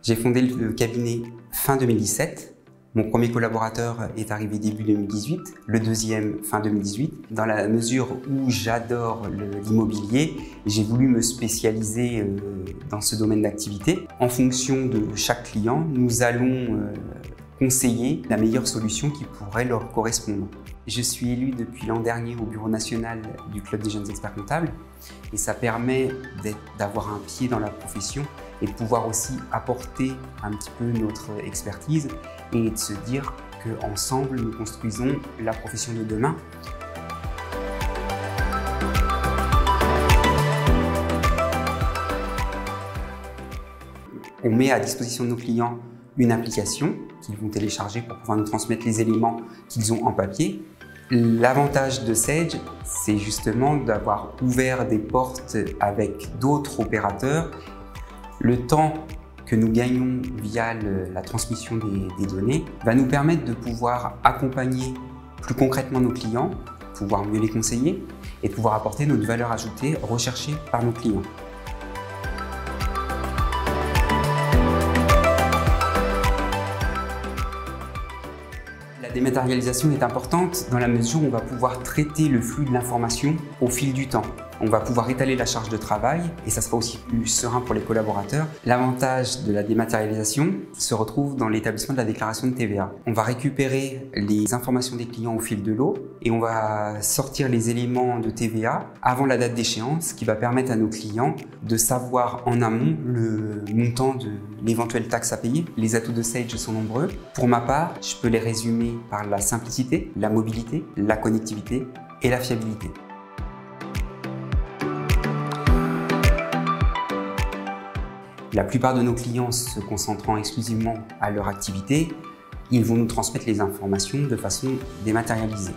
J'ai fondé le cabinet fin 2017. Mon premier collaborateur est arrivé début 2018, le deuxième fin 2018. Dans la mesure où j'adore l'immobilier, j'ai voulu me spécialiser dans ce domaine d'activité. En fonction de chaque client, nous allons conseiller la meilleure solution qui pourrait leur correspondre. Je suis élu depuis l'an dernier au bureau national du Club des jeunes experts comptables et ça permet d'avoir un pied dans la profession et de pouvoir aussi apporter un petit peu notre expertise et de se dire qu'ensemble nous construisons la profession de demain. On met à disposition de nos clients une application qu'ils vont télécharger pour pouvoir nous transmettre les éléments qu'ils ont en papier. L'avantage de Sage, c'est justement d'avoir ouvert des portes avec d'autres opérateurs. Le temps que nous gagnons via la transmission des données va nous permettre de pouvoir accompagner plus concrètement nos clients, pouvoir mieux les conseiller et de pouvoir apporter notre valeur ajoutée recherchée par nos clients. La dématérialisation est importante dans la mesure où on va pouvoir traiter le flux de l'information au fil du temps. On va pouvoir étaler la charge de travail et ça sera aussi plus serein pour les collaborateurs. L'avantage de la dématérialisation se retrouve dans l'établissement de la déclaration de TVA. On va récupérer les informations des clients au fil de l'eau et on va sortir les éléments de TVA avant la date d'échéance, ce qui va permettre à nos clients de savoir en amont le montant de l'éventuelle taxe à payer. Les atouts de Sage sont nombreux. Pour ma part, je peux les résumer par la simplicité, la mobilité, la connectivité et la fiabilité. La plupart de nos clients se concentrant exclusivement à leur activité, ils vont nous transmettre les informations de façon dématérialisée.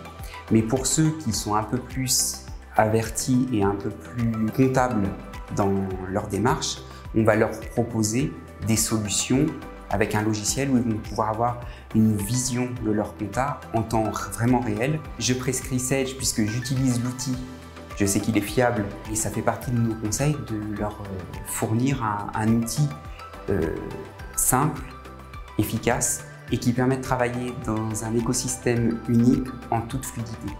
Mais pour ceux qui sont un peu plus avertis et un peu plus comptables dans leur démarche, on va leur proposer des solutions avec un logiciel où ils vont pouvoir avoir une vision de leur compta en temps vraiment réel. Je prescris Sage puisque j'utilise l'outil. Je sais qu'il est fiable et ça fait partie de nos conseils de leur fournir un outil simple, efficace et qui permet de travailler dans un écosystème unique en toute fluidité.